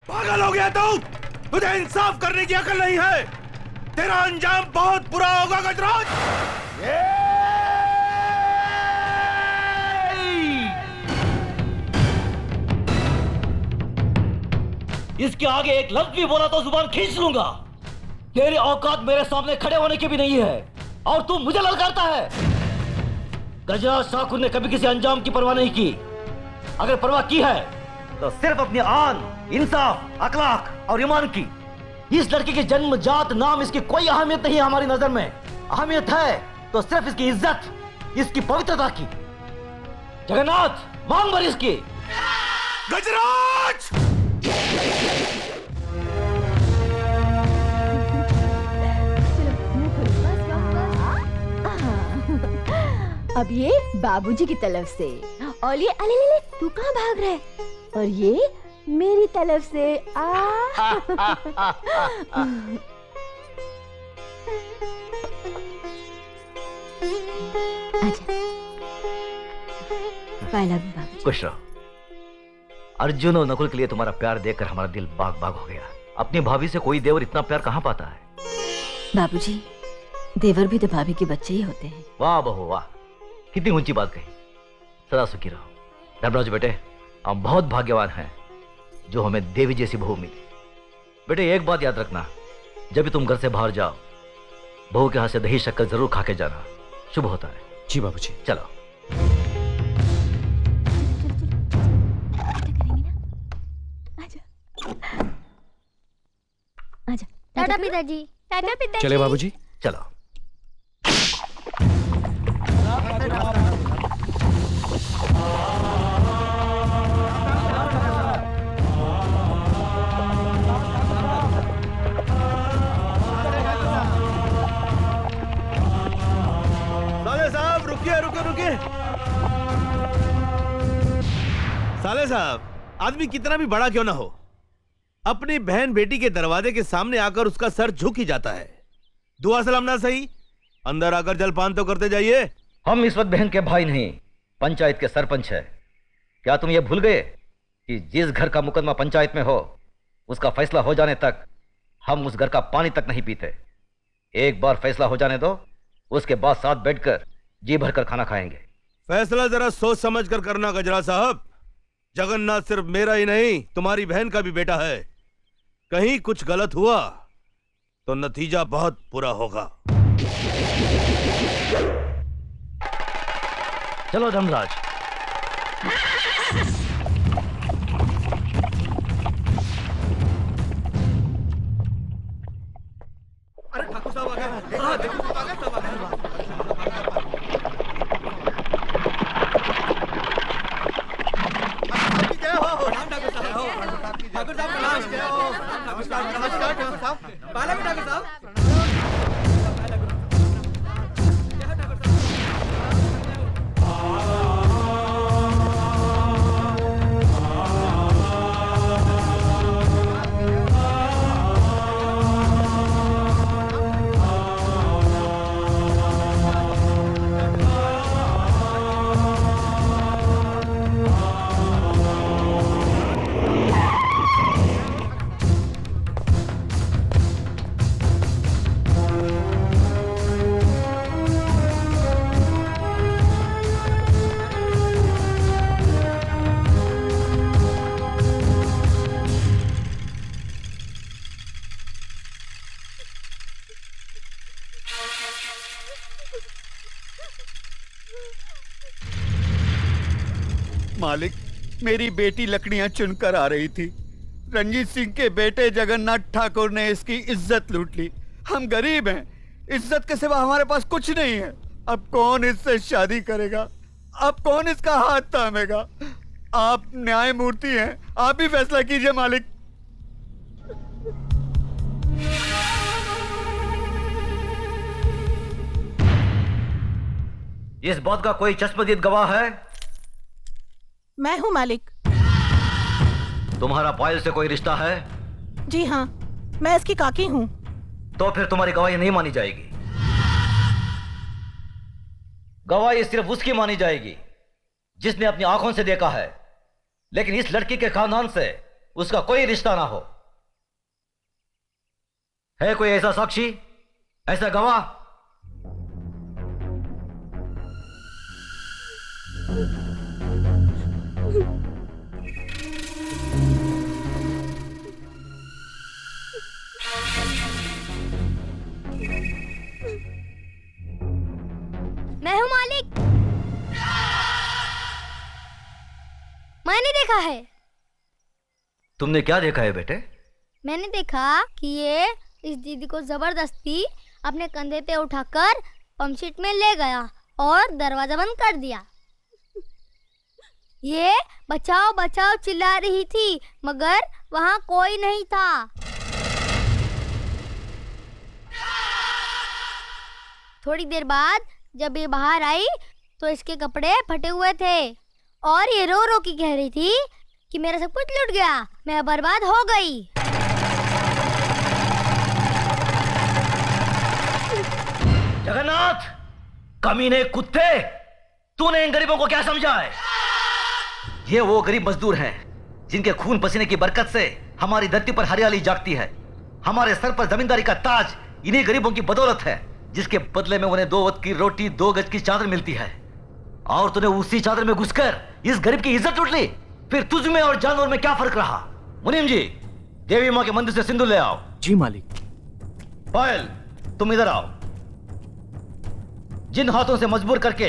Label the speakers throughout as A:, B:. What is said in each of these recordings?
A: पागल हो गया तू? तुझे इंसाफ करने की अकल नहीं है। तेरा अंजाम बहुत बुरा होगा गजराज।
B: इसके आगे एक लफ्ज भी बोला तो जुबान खींच लूंगा। तेरी औकात मेरे सामने खड़े होने की भी नहीं है और तू मुझे ललकारता है। गजराज ठाकुर ने कभी किसी अंजाम की परवाह नहीं की। अगर परवाह की है तो सिर्फ अपनी आन, इंसाफ, अखलाक और ईमान की। इस लड़के की जन्म, जात, नाम, इसकी कोई अहमियत नहीं है हमारी नजर में। अहमियत है तो सिर्फ इसकी इज्जत, इसकी पवित्रता की। जगन्नाथ, मांग भर इसकी।
A: गजराज!
C: अब ये बाबूजी की तरफ से और ये अले ले ले, तू कहाँ भाग रहा है? और ये मेरी तरफ से बाबूजी।
B: खुश रहो। अर्जुन और नकुल के लिए तुम्हारा प्यार देखकर हमारा दिल बाग बाग हो गया। अपनी भाभी से कोई देवर इतना प्यार कहाँ पाता है?
C: बाबूजी, देवर भी तो भाभी के बच्चे ही होते हैं।
B: वाह बहू वाह, कितनी ऊंची बात कही। सदा सुखी रहो। धर्मराज बेटे, हम बहुत भाग्यवान हैं जो हमें देवी जैसी बहू मिली। बेटे एक बात याद रखना, जब भी तुम घर से बाहर जाओ, बहू के हाथ से दही शक्कर जरूर खा के जाना, शुभ होता है।
A: जी बाबूजी।
B: चलो।
D: टाटा पिताजी। टाटा पिताजी।
A: चले बाबूजी।
B: चलो।
A: साले साहब रुकिए रुकिए रुकिए। साले साहब, आदमी कितना भी बड़ा क्यों ना हो, अपनी बहन बेटी के दरवाजे के सामने आकर उसका सर झुक ही जाता है। दुआ सलाम ना सही, अंदर आकर जलपान तो करते जाइए।
B: हम इस वक्त बहन के भाई नहीं, पंचायत के सरपंच है। क्या तुम ये भूल गए कि जिस घर का मुकदमा पंचायत में हो, उसका फैसला हो जाने तक हम उस घर का पानी तक नहीं पीते। एक बार फैसला हो जाने दो, उसके बाद साथ बैठकर जी भरकर खाना खाएंगे।
A: फैसला जरा सोच समझ कर करना गजरा साहब। जगन्नाथ सिर्फ मेरा ही नहीं, तुम्हारी बहन का भी बेटा है। कहीं कुछ गलत हुआ तो नतीजा बहुत बुरा होगा।
B: चलो धर्मराज।
A: अरे ठाकुर साहब आ गए। हाँ, देखो आ गए, सब आ गए। ठाकुर साहब नमस्कार। ठाकुर साहब बालक ठाकुर साहब।
E: मालिक, मेरी बेटी लकड़ियां चुनकर आ रही थी। रंजीत सिंह के बेटे जगन्नाथ ठाकुर ने इसकी इज्जत लूट ली। हम गरीब हैं, इज्जत के सिवा हमारे पास कुछ नहीं है। अब कौन इससे शादी करेगा? अब कौन इसका हाथ थामेगा? आप न्यायमूर्ति हैं, आप ही फैसला कीजिए मालिक।
B: इस बात का कोई चश्मदीद गवाह है?
F: मैं हूँ मालिक।
B: तुम्हारा पायल से कोई रिश्ता है?
F: जी हाँ, मैं इसकी काकी हूँ।
B: तो फिर तुम्हारी गवाही नहीं मानी जाएगी। गवाही सिर्फ उसकी मानी जाएगी जिसने अपनी आंखों से देखा है। लेकिन इस लड़की के खानदान से उसका कोई रिश्ता ना हो। है कोई ऐसा साक्षी, ऐसा गवाह?
D: मैं हूँ मालिक। मैंने देखा है।
B: तुमने क्या देखा है बेटे?
D: मैंने देखा कि ये इस दीदी को जबरदस्ती अपने कंधे पे उठाकर पंपशीट में ले गया और दरवाजा बंद कर दिया। ये बचाओ बचाओ चिल्ला रही थी मगर वहां कोई नहीं था। थोड़ी देर बाद जब ये बाहर आई तो इसके कपड़े फटे हुए थे और ये रो रो के कह रही थी कि मेरा सब कुछ लूट गया, मैं बर्बाद हो गई।
B: जगन्नाथ, कमीने कुत्ते, तूने इन गरीबों को क्या समझा है? ये वो गरीब मजदूर हैं जिनके खून पसीने की बरकत से हमारी धरती पर हरियाली जागती है। हमारे सर पर जमींदारी का ताज इन्हीं गरीबों की बदौलत है, जिसके बदले में उन्हें 2 वक्त की रोटी 2 गज की चादर मिलती है। और तूने उसी चादर में घुसकर इस गरीब की इज्जत लूट ली। फिर तुझ में और जानवर में क्या फर्क रहा? मुनीम जी, देवी मां के मंदिर से सिंदूर ले आओ।
G: जी मालिक।
B: पायल, तुम इधर आओ। जिन हाथों से मजबूर करके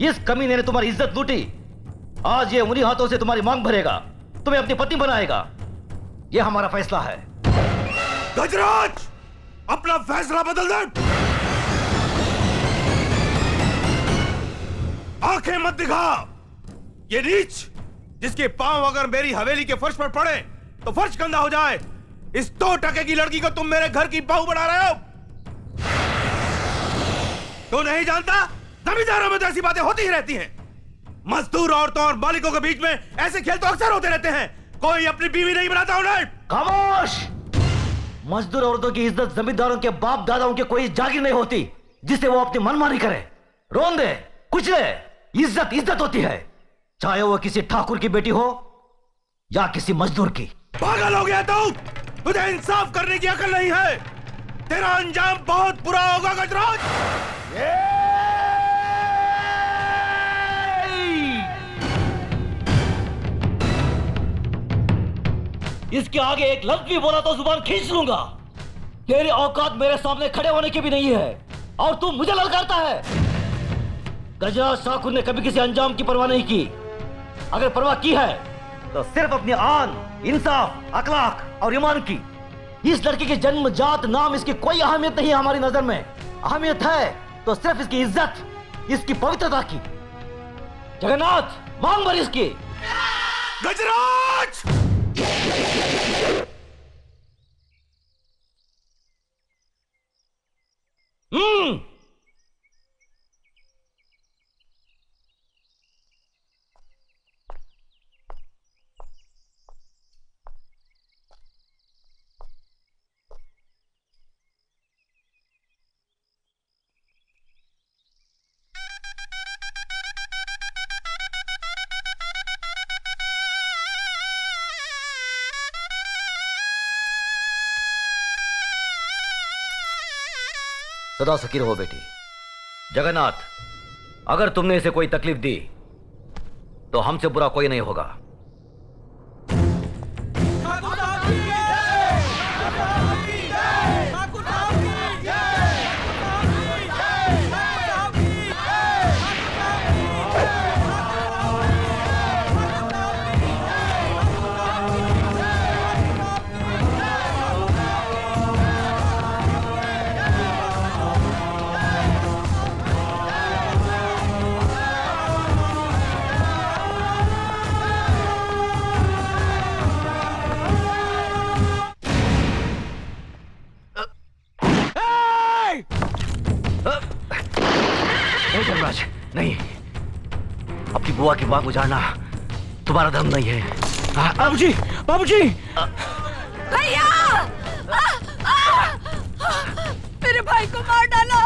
B: इस कमीने ने तुम्हारी इज्जत लूटी, आज ये उन्हीं हाथों से तुम्हारी मांग भरेगा, तुम्हें अपनी पत्नी बनाएगा। यह हमारा फैसला है।
A: गजराज, अपना फैसला बदल दे। आंखें मत दिखा। ये नीच जिसके पांव अगर मेरी हवेली के फर्श पर पड़े तो फर्श गंदा हो जाए, इस 2 टके की लड़की को तुम मेरे घर की बहू बना रहे हो। तो नहीं जानता, जमींदारों में तो ऐसी बातें होती ही रहती हैं। मजदूर औरतों और मालिकों के बीच में ऐसे खेल तो अक्सर होते रहते हैं। कोई अपनी बीवी नहीं बनाता उन्हें।
B: खामोश! मजदूर औरतों की इज्जत जमींदारों के बाप दादाओं के कोई जागीर नहीं होती जिसे वो अपनी मनमानी करे, रोन दे, कुचले। इज्जत इज्जत होती है, चाहे वो किसी ठाकुर की बेटी हो या किसी मजदूर की।
A: पागल हो गया तू? तुझे इंसाफ करने की अकल नहीं है। तेरा अंजाम बहुत बुरा होगा गजराज।
B: इसके आगे एक लफ्ज भी बोला तो जुबान खींच लूंगा। तेरी औकात मेरे सामने खड़े होने की भी नहीं है और तू मुझे ललकारता है। गजराज ठाकुर ने कभी किसी अंजाम की परवाह नहीं की। अगर परवाह की है तो सिर्फ अपनी आन, इंसाफ, अखलाक और ईमान की। इस लड़की के जन्मजात नाम इसकी कोई अहमियत नहीं है हमारी नजर में। अहमियत है तो सिर्फ इसकी इज्जत, इसकी पवित्रता की। जगन्नाथ, मांग भर इसकी।
A: गजराज!
B: सदा सुखी रहो बेटी। जगन्नाथ, अगर तुमने इसे कोई तकलीफ दी तो हमसे बुरा कोई नहीं होगा। धर्मराज, नहीं, अपनी बुआ की बात उजाड़ना तुम्हारा धर्म नहीं है।
G: बाबूजी, बाबूजी!
C: भैया! मेरे भाई को मार डाला।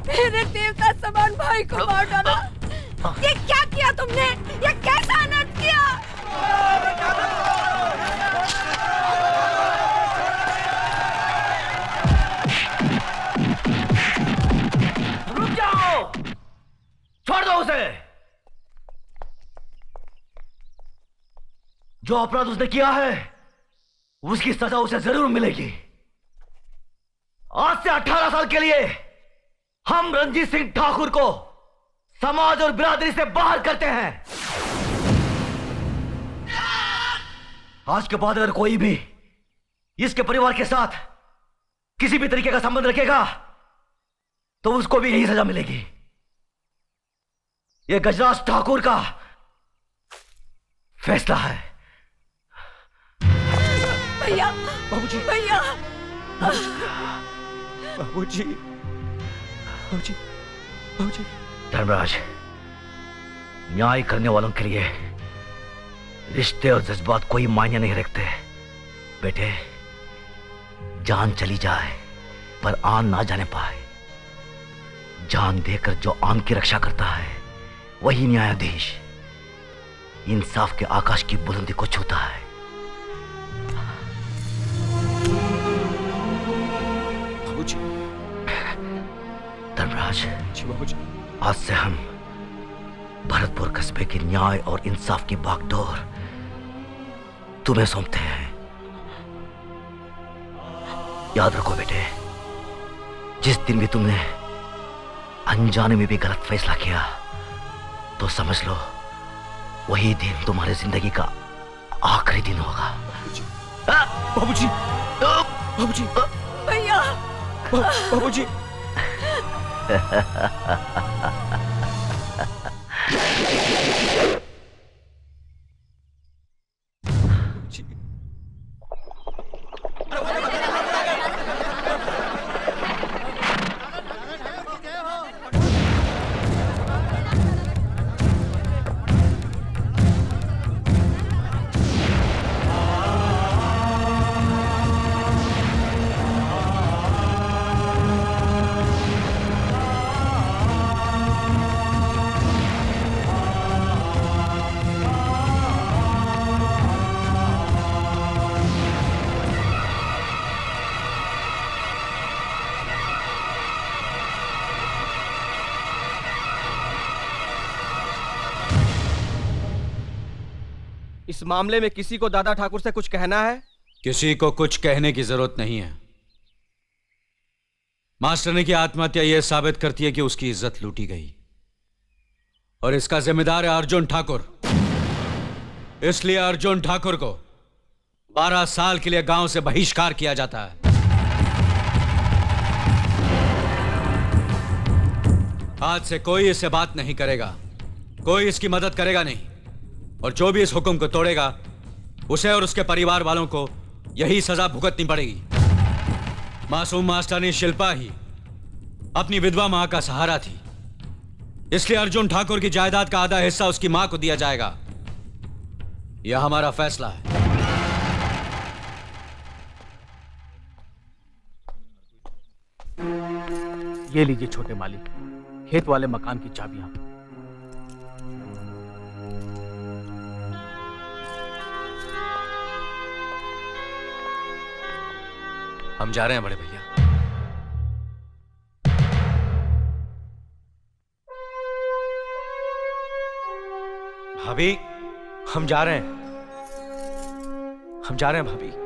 C: मेरे देवता समान भाई को मार डाला। ये क्या किया तुमने? ये कैसा अनर्थ किया?
B: जो अपराध उसने किया है उसकी सजा उसे जरूर मिलेगी। आज से 18 साल के लिए हम रंजीत सिंह ठाकुर को समाज और बिरादरी से बाहर करते हैं। आज के बाद अगर कोई भी इसके परिवार के साथ किसी भी तरीके का संबंध रखेगा तो उसको भी यही सजा मिलेगी। यह गजराज ठाकुर का फैसला है।
F: भैया,
G: बाबूजी,
F: भैया,
G: बाबूजी, बाबूजी, बाबूजी।
B: धर्मराज, न्याय करने वालों के लिए रिश्ते और जज्बात कोई मायने नहीं रखते। बेटे, जान चली जाए पर आन ना जाने पाए। जान देकर जो आन की रक्षा करता है वही न्यायाधीश इंसाफ के आकाश की बुलंदी को छूता है।
G: बाबूजी,
B: धर्मराज,
G: जी बाबूजी।
B: आज से हम भरतपुर कस्बे की न्याय और इंसाफ की बागडोर तुम्हें सौंपते हैं। याद रखो बेटे, जिस दिन भी तुमने अनजाने में भी गलत फैसला किया तो समझ लो वही दिन तुम्हारी जिंदगी का आखिरी दिन होगा।
G: बाबूजी, बाबूजी,
F: भैया,
G: बाबूजी।
H: इस मामले में किसी को दादा ठाकुर से कुछ कहना है?
I: किसी को कुछ कहने की जरूरत नहीं है। मास्टरनी की आत्महत्या यह साबित करती है कि उसकी इज्जत लूटी गई और इसका जिम्मेदार है अर्जुन ठाकुर। इसलिए अर्जुन ठाकुर को 12 साल के लिए गांव से बहिष्कार किया जाता है। आज से कोई इससे बात नहीं करेगा, कोई इसकी मदद करेगा नहीं, और जो भी इस हुक्म को तोड़ेगा उसे और उसके परिवार वालों को यही सजा भुगतनी पड़ेगी। मासूम मास्टरनी शिल्पा ही अपनी विधवा मां का सहारा थी, इसलिए अर्जुन ठाकुर की जायदाद का आधा हिस्सा उसकी मां को दिया जाएगा। यह हमारा फैसला है।
G: ये लीजिए छोटे मालिक, खेत वाले मकान की चाबियां।
I: हम जा रहे हैं बड़े भैया।
G: भाभी, हम जा रहे हैं, हम जा रहे हैं भाभी।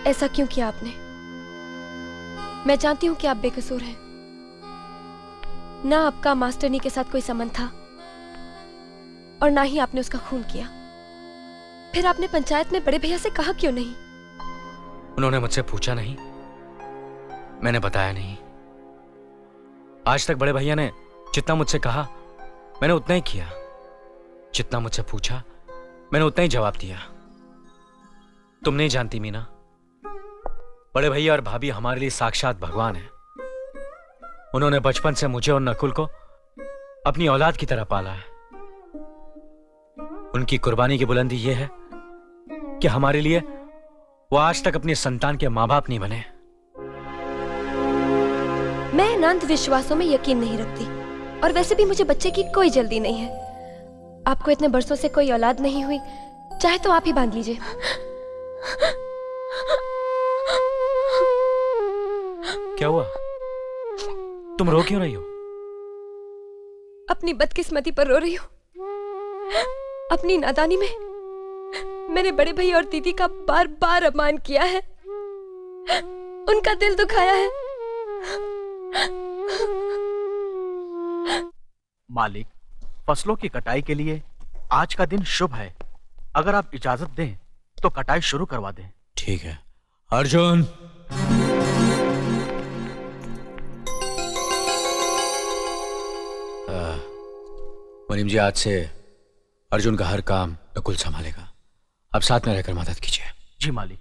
J: ऐसा क्यों किया आपने? मैं जानती हूं कि आप बेकसूर हैं। ना आपका मास्टरनी के साथ कोई संबंध था और ना ही आपने उसका खून किया। फिर आपने पंचायत में बड़े भैया से कहा क्यों नहीं?
I: उन्होंने मुझसे पूछा नहीं, मैंने बताया नहीं। आज तक बड़े भैया ने जितना मुझसे कहा मैंने उतना ही किया, जितना मुझसे पूछा मैंने उतना ही जवाब दिया।
G: तुम नहीं जानती मीना, बड़े भैया और भाभी हमारे लिए साक्षात भगवान है। उन्होंने बचपन से मुझे और नकुल को अपनी औलाद की तरह पाला है। उनकी कुर्बानी की बुलंदी यह है कि हमारे लिए वो आज तक अपनी संतान के मां बाप नहीं बने।
J: मैं इन अंधविश्वासों में यकीन नहीं रखती, और वैसे भी मुझे बच्चे की कोई जल्दी नहीं है। आपको इतने बरसों से कोई औलाद नहीं हुई, चाहे तो आप ही बांध लीजिए।
G: क्या हुआ? तुम रो क्यों रही हो?
J: अपनी बदकिस्मती पर रो रही हूँ। अपनी नादानी में मैंने बड़े भैया और दीदी का बार बार अपमान किया है, उनका दिल दुखाया है।
K: मालिक, फसलों की कटाई के लिए आज का दिन शुभ है। अगर आप इजाजत दें तो कटाई शुरू करवा दें।
I: ठीक है। अर्जुन, मुनीम जी, आज से अर्जुन का हर काम नकुल संभालेगा। आप साथ में रहकर मदद कीजिए।
K: जी मालिक।